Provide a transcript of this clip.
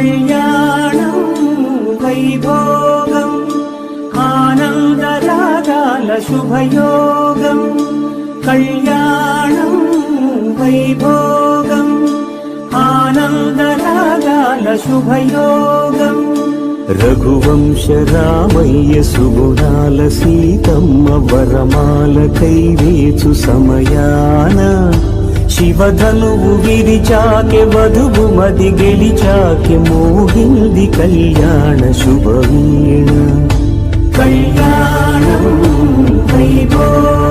కళ్యాణం వైభోగం ఆనందరాగాల శుభయోగం కళ్యాణం వైభోగం ఆనందరాగాల శుభయోగం రఘువంశ రామయ్య సుగుణాల సీతమ్మ వరమాల కైవేచు సమయాన శివధనువు విరిచాకె వధువు మది గెలిచాకె మోహింది కళ్యాణ శుభవీణ కళ్యాణం వైభోగం